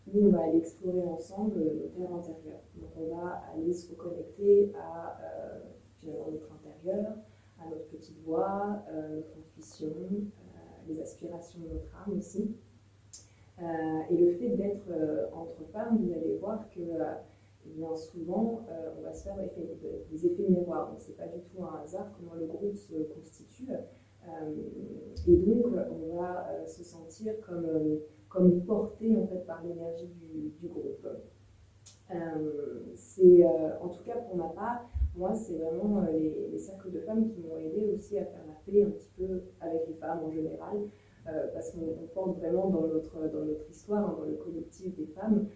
Nous, on va aller explorer ensemble nos terres intérieures. Donc, on va aller se reconnecter à finalement notre intérieur, à notre petite voix, notre intuition, les aspirations de notre âme aussi. Et le fait d'être entre femmes, vous allez voir que bien souvent, on va se faire des effets miroirs. Donc, c'est pas du tout un hasard comment le groupe se constitue. Et donc, on va se sentir comme porté en fait par l'énergie du groupe. En tout cas pour ma part, moi c'est vraiment les cercles de femmes qui m'ont aidé aussi à faire la paix un petit peu avec les femmes en général, parce qu'on porte vraiment dans notre histoire, hein, dans le collectif des femmes,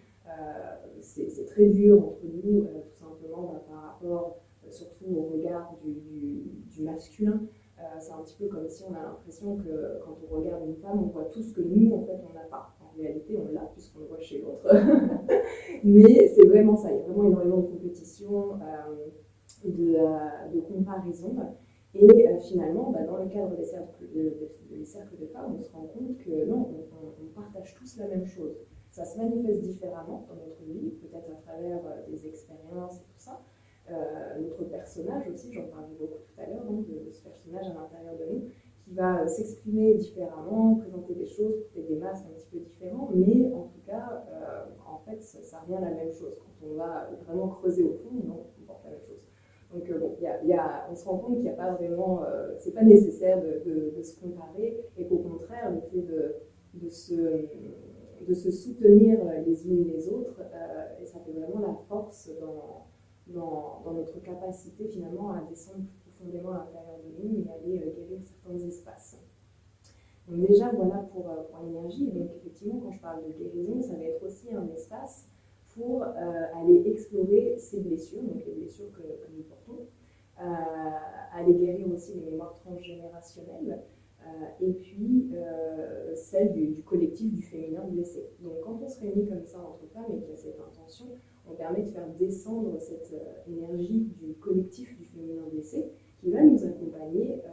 c'est très dur entre nous, tout simplement par rapport surtout au regard du masculin. C'est un petit peu comme si on a l'impression que quand on regarde une femme, on voit tout ce que nous, en fait, on n'a pas. En réalité, on l'a puisqu'on le voit chez l'autre. Mais c'est vraiment ça, il y a vraiment énormément de compétition, de comparaison. Et finalement, dans le cadre des cercles de femmes, on se rend compte que non, on partage tous la même chose. Ça se manifeste différemment dans notre vie, peut-être à travers des expériences et tout ça. Notre personnage aussi, j'en parlais beaucoup tout à l'heure, donc de ce personnage à l'intérieur de nous, qui va s'exprimer différemment, présenter des choses, porter des masques un petit peu différents, mais en tout cas, en fait, ça revient à la même chose. Quand on va vraiment creuser au fond, non, on porte la même chose. Donc bon, on se rend compte qu'il n'y a pas vraiment, c'est pas nécessaire de se comparer, et qu'au contraire, le fait de se soutenir les unes les autres, et ça fait vraiment la force dans notre capacité finalement à descendre plus profondément à l'intérieur de nous et aller guérir certains espaces. Donc déjà, voilà pour l'énergie. Donc effectivement, quand je parle de guérison, ça va être aussi un espace pour aller explorer ces blessures, donc les blessures que nous portons, aller guérir aussi les mémoires transgénérationnelles, et puis celle du collectif du féminin blessé. Donc quand on se réunit comme ça entre femmes et qu'il y a cette intention, on permet de faire descendre cette énergie du collectif du féminin blessé qui va nous accompagner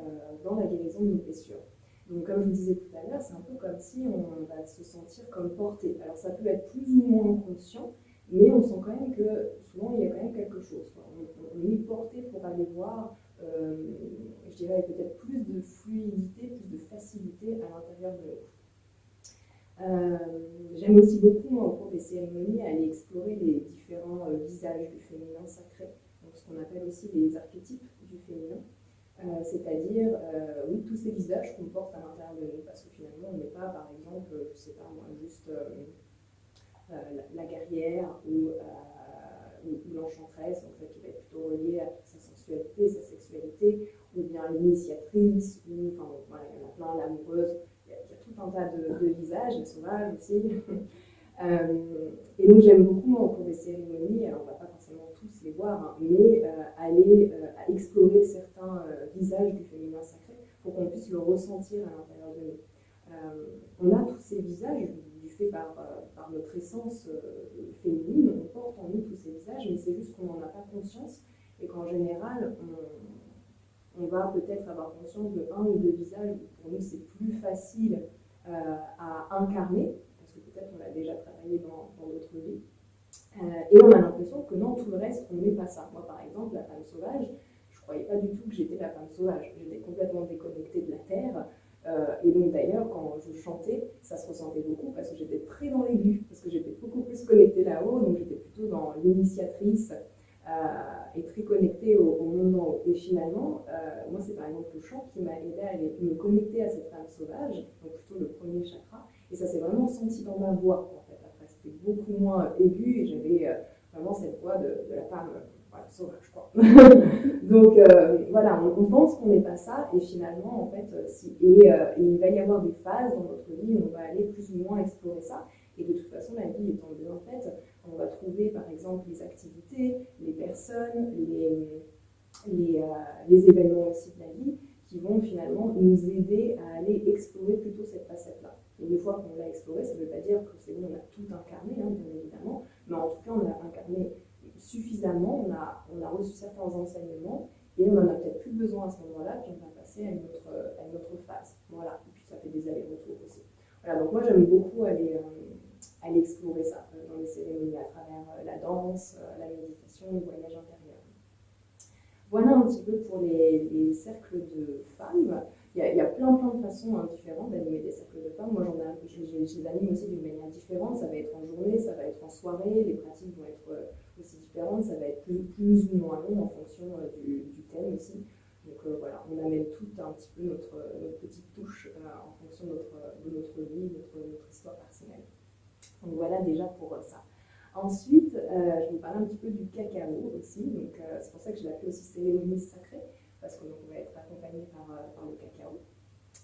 dans la guérison de nos blessures. Donc comme je vous disais tout à l'heure, c'est un peu comme si on va se sentir comme porté. Alors ça peut être plus ou moins conscient, mais on sent quand même que souvent il y a quand même quelque chose. On est porté pour aller voir, je dirais peut-être plus de fluidité, plus de facilité à l'intérieur de nous. J'aime aussi beaucoup, moi, au cours des cérémonies, aller explorer les différents visages du féminin sacré, donc ce qu'on appelle aussi les archétypes du féminin, c'est-à-dire oui, tous ces visages qu'on porte à l'intérieur de nous, parce que finalement, on n'est pas, par exemple, je sais pas moi, juste la guerrière ou l'enchanteresse, donc ça qui va être plutôt relié à toute sa sensualité, sa sexualité, ou bien l'initiatrice, ou enfin voilà, il y en a plein, l'amoureuse. Il y a tout un tas de visages, les sauvages aussi. Et donc j'aime beaucoup, moi, au cours des cérémonies, alors on ne va pas forcément tous les voir, hein, mais aller explorer certains visages du féminin sacré pour qu'on puisse le ressentir à l'intérieur de nous. On a tous ces visages du fait par notre essence féminine, on porte en nous tous ces visages, mais c'est juste qu'on n'en a pas conscience et qu'en général, on va peut-être avoir conscience de un ou deux visages où pour nous c'est plus facile à incarner, parce que peut-être on l'a déjà travaillé dans d'autres vies. Et on a l'impression que non, tout le reste, on n'est pas ça. Moi, par exemple, la femme sauvage, je ne croyais pas du tout que j'étais la femme sauvage. J'étais complètement déconnectée de la terre. Et donc, d'ailleurs, quand je chantais, ça se ressentait beaucoup parce que j'étais très dans l'aigu, parce que j'étais beaucoup plus connectée là-haut. Donc, j'étais plutôt dans l'initiatrice et très connectée au monde en haut. Et finalement, moi, c'est par exemple le chant qui m'a aidé à me connecter à cette femme sauvage, donc plutôt le premier chakra. Et ça s'est vraiment senti dans ma voix, en fait. Après, c'était beaucoup moins aigu et j'avais vraiment cette voix de la femme sauvage, quoi. Donc, voilà, on pense qu'on n'est pas ça et finalement, en fait, il va y avoir des phases dans notre vie où on va aller plus ou moins explorer ça. Et de toute façon, la vie étant bien faite, on va trouver, par exemple, les activités, les personnes, les événements aussi de la vie qui vont finalement nous aider à aller explorer plutôt cette facette-là. Et une fois qu'on l'a explorée, ça ne veut pas dire que c'est bon, on a tout incarné, hein, bien évidemment, mais en tout cas, on a incarné suffisamment, on a reçu certains enseignements et on n'en a peut-être plus besoin à ce moment-là, puis on va passer à une autre phase. Voilà, et puis ça fait des allers-retours aussi. Voilà, donc moi j'aime beaucoup aller aller explorer ça dans les cérémonies à travers la danse, la méditation, le voyage intérieur. Voilà un petit peu pour les cercles de femmes. Il y a plein de façons différentes d'animer des cercles de femmes. Moi, je les anime aussi d'une manière différente. Ça va être en journée, ça va être en soirée. Les pratiques vont être aussi différentes. Ça va être plus ou moins long en fonction du thème aussi. Donc voilà, on amène tout un petit peu notre petite touche en fonction de notre vie, notre histoire personnelle. Donc voilà déjà pour ça. Ensuite, je vais vous parler un petit peu du cacao aussi. Donc c'est pour ça que je l'appelle aussi cérémonie sacrée, parce qu'on va être accompagné par le cacao,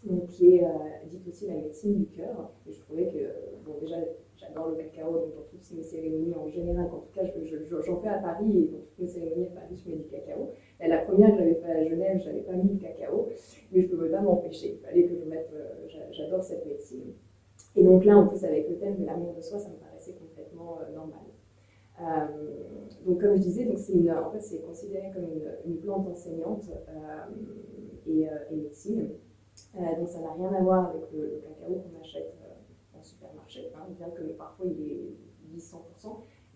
donc qui est dite aussi la médecine du cœur. Et je trouvais que, bon, déjà, j'adore le cacao, donc dans toutes mes cérémonies en général, en tout cas, j'en fais à Paris, et dans toutes mes cérémonies à Paris, je mets du cacao. Et la première que j'avais fait à Genève, je n'avais pas mis de cacao, mais je ne pouvais pas m'empêcher. Il fallait que je mette, j'adore cette médecine. Et donc là, en plus, avec le thème de l'amour de soi, ça me paraissait complètement normal. Donc comme je disais, donc en fait, c'est considéré comme une plante enseignante et médecine. Donc ça n'a rien à voir avec le cacao qu'on achète en supermarché, hein, bien que parfois il est dit 100%,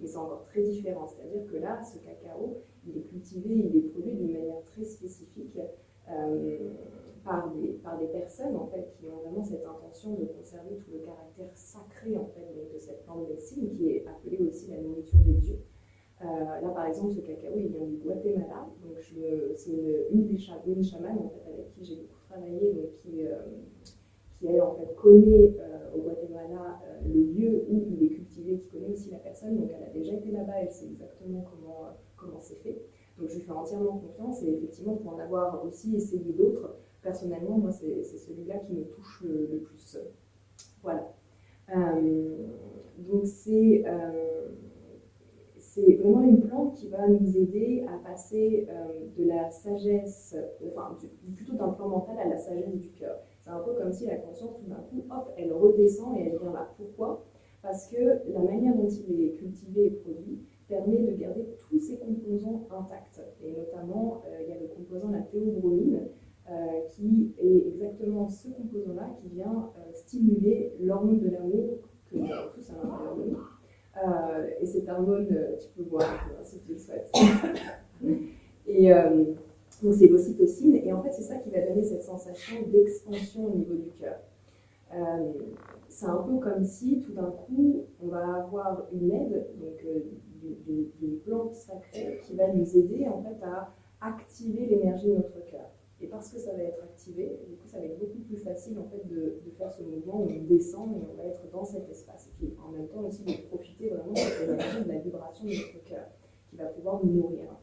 mais c'est encore très différent. C'est-à-dire que là, ce cacao, il est cultivé, il est produit d'une manière très spécifique par des personnes en fait, qui ont vraiment cette intention de conserver tout le caractère sacré en fait, donc, de cette plante médecine qui est appelée aussi la nourriture des dieux. Là, par exemple, ce cacao, il vient du Guatemala. Donc, c'est une chamane en fait, avec qui j'ai beaucoup travaillé, donc qui elle, en fait, connaît au Guatemala le lieu où il est cultivé, qui connaît aussi la personne. Donc, elle a déjà été là-bas, elle sait exactement comment c'est fait. Donc, je lui fais entièrement confiance. Et effectivement, pour en avoir aussi essayé d'autres, personnellement, moi, c'est celui-là qui me touche le plus. Voilà. Donc, c'est vraiment une plante qui va nous aider à passer de la sagesse, enfin plutôt d'un plan mental à la sagesse du cœur. C'est un peu comme si la conscience, tout d'un coup, hop, elle redescend et elle vient là. Pourquoi ? Parce que la manière dont il est cultivé et produit permet de garder tous ses composants intacts. Et notamment, il y a le composant, la théobromine, qui est exactement ce composant-là qui vient stimuler l'hormone de l'amour que nous avons tous à l'intérieur de nous. Et cette hormone, tu peux voir si tu le souhaites. Et donc c'est l'ocytocine, et en fait c'est ça qui va donner cette sensation d'expansion au niveau du cœur. C'est un peu comme si tout d'un coup on va avoir une aide, donc d'une plante sacrée qui va nous aider en fait à activer l'énergie de notre cœur. Et parce que ça va être activé, du coup ça va être beaucoup plus facile en fait de faire ce mouvement où on descend et on va être dans cet espace. Et puis en même temps aussi de profiter vraiment de la vibration de notre cœur qui va pouvoir nous nourrir.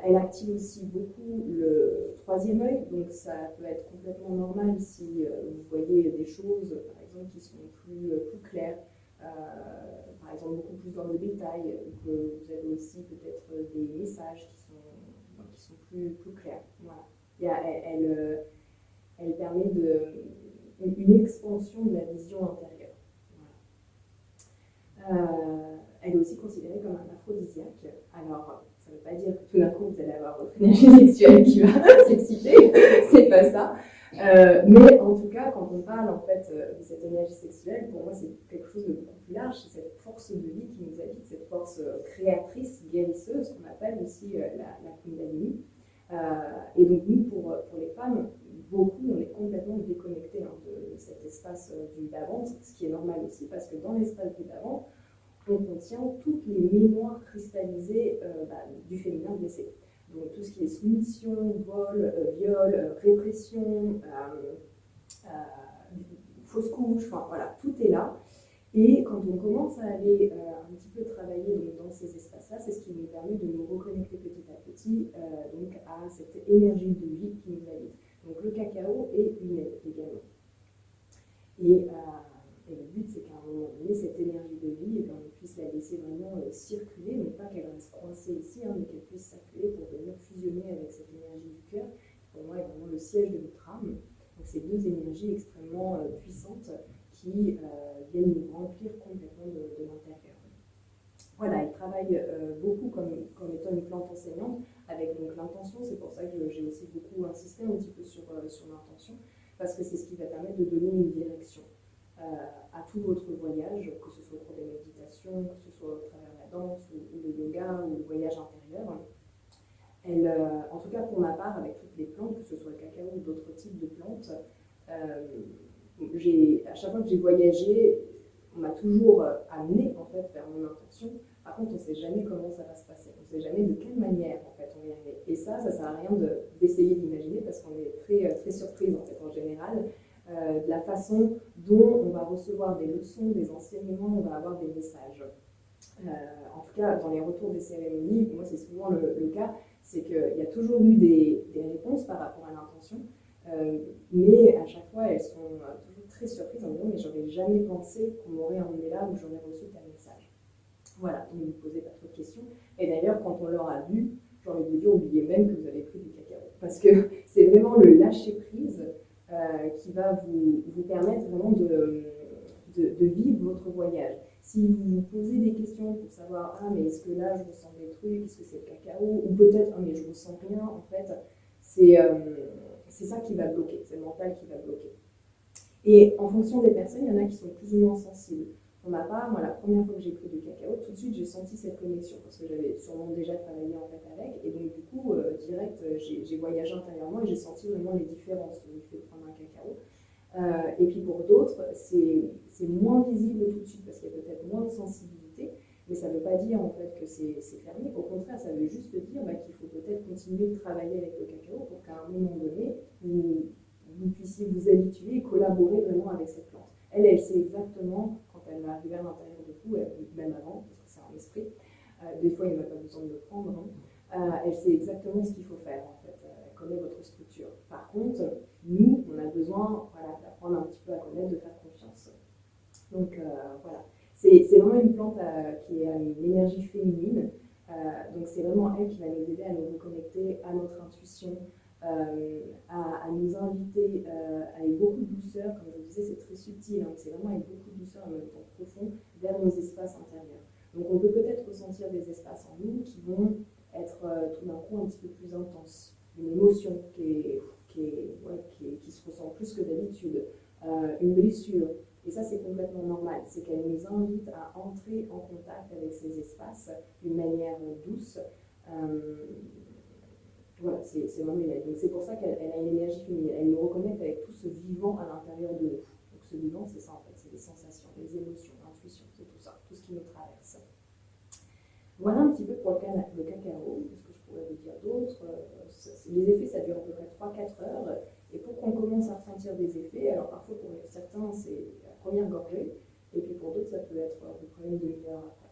Elle active aussi beaucoup le troisième œil, donc ça peut être complètement normal si vous voyez des choses, par exemple, qui sont plus claires, par exemple beaucoup plus dans le détail, ou que vous avez aussi peut-être des messages qui sont plus clairs. Voilà. Elle permet une expansion de la vision intérieure. Voilà. Elle est aussi considérée comme un aphrodisiaque. Alors, ça ne veut pas dire que tout d'un coup vous allez avoir votre énergie sexuelle qui va s'exciter, c'est pas ça. Mais en tout cas, quand on parle en fait de cette énergie sexuelle, pour moi c'est quelque chose de beaucoup plus large, c'est cette force de vie qui nous habite, cette force créatrice, guérisseuse, qu'on appelle aussi la Kundalini. Et donc nous, pour les femmes, beaucoup, on est complètement déconnectés de cet espace du Davant, ce qui est normal aussi, parce que dans l'espace du Davant, on contient toutes les mémoires cristallisées du féminin blessé. Donc tout ce qui est soumission, vol, viol, répression, fausse couche, enfin voilà, tout est là. Et quand on commence à aller un petit peu travailler dans ces espaces-là, c'est ce qui nous permet de nous reconnecter petit à petit donc à cette énergie de vie qui nous habite. Donc le cacao est une aide également. Et le but, c'est qu'à un moment donné, cette énergie de vie, on puisse la laisser vraiment circuler, non pas qu'elle reste coincée ici, mais qu'elle puisse circuler pour venir fusionner avec cette énergie du cœur, qui pour moi est vraiment le siège de notre âme. Donc ces deux énergies extrêmement puissantes qui viennent nous remplir complètement de l'intérieur. Voilà, elle travaille beaucoup comme étant une plante enseignante, avec donc l'intention. C'est pour ça que j'ai aussi beaucoup insisté un petit peu sur l'intention, parce que c'est ce qui va permettre de donner une direction. à tout votre voyage, que ce soit au cours des méditations, que ce soit au travers de la danse ou le yoga ou le voyage intérieur. En tout cas pour ma part, avec toutes les plantes, que ce soit le cacao ou d'autres types de plantes, à chaque fois que j'ai voyagé, on m'a toujours amené en fait vers mon intention. Par contre, on ne sait jamais comment ça va se passer. On ne sait jamais de quelle manière en fait on va y arriver. Et ça sert à rien d'essayer d'imaginer parce qu'on est très surprise en fait en général de la façon dont on va recevoir des leçons, des enseignements, on va avoir des messages. En tout cas, dans les retours des cérémonies, moi c'est souvent le cas, c'est qu'il y a toujours eu des réponses par rapport à l'intention, mais à chaque fois elles sont toujours très surprises en disant mais j'aurais jamais pensé qu'on m'aurait emmené là où j'aurais reçu tel message. Voilà, ne vous posez pas trop de questions. Et d'ailleurs, quand on l'aura vu, j'ai envie de vous dire, oubliez même que vous avez pris du cacao. Parce que c'est vraiment le lâcher-prise qui va vous permettre vraiment de vivre votre voyage. Si vous vous posez des questions pour savoir, ah mais est-ce que là je ressens des trucs, est-ce que c'est le cacao, ou peut-être, ah mais je ressens rien, en fait, c'est ça qui va bloquer, c'est le mental qui va bloquer. Et en fonction des personnes, il y en a qui sont plus ou moins sensibles. Pour ma part, moi, la première fois que j'ai pris du cacao, tout de suite, j'ai senti cette connexion parce que j'avais sûrement déjà travaillé en fait avec. Et donc, du coup, direct, j'ai voyagé intérieurement et j'ai senti vraiment les différences du fait de prendre un cacao. Et puis pour d'autres, c'est moins visible tout de suite parce qu'il y a peut-être moins de sensibilité. Mais ça ne veut pas dire en fait que c'est fermé. Au contraire, ça veut juste dire qu'il faut peut-être continuer de travailler avec le cacao pour qu'à un moment donné, vous puissiez vous habituer et collaborer vraiment avec cette plante. Elle sait exactement, quand elle va arriver à l'intérieur de vous, même avant, parce que c'est un esprit, des fois il n'y a pas besoin de le prendre, elle sait exactement ce qu'il faut faire en fait, elle connaît votre structure. Par contre, nous, on a besoin d'apprendre un petit peu à connaître, de faire confiance. Donc voilà, c'est vraiment une plante qui a une énergie féminine, donc c'est vraiment elle qui va nous aider à nous reconnecter à notre intuition, à nous inviter avec beaucoup de douceur, comme je vous disais, c'est très subtil, hein, c'est vraiment avec beaucoup de douceur et en même temps profond, vers nos espaces intérieurs. Donc on peut peut-être ressentir des espaces en nous qui vont être tout d'un coup un petit peu plus intenses, une émotion qui se ressent plus que d'habitude, une blessure. Et ça, c'est complètement normal. C'est qu'elle nous invite à entrer en contact avec ces espaces d'une manière douce. Voilà, c'est vraiment une aide. Donc c'est pour ça qu'elle a une énergie féminine. Elle nous reconnecte avec tout ce vivant à l'intérieur de nous. Donc ce vivant, c'est ça en fait, c'est les sensations, les émotions, l'intuition, c'est tout ça, tout ce qui nous traverse. Voilà un petit peu pour le cacao. Qu'est-ce que je pourrais vous dire d'autre? Les effets, ça dure à peu près 3-4 heures. Et pour qu'on commence à ressentir des effets, alors parfois pour certains, c'est la première gorgée. Et puis pour d'autres, ça peut être à peu près une demi-heure après.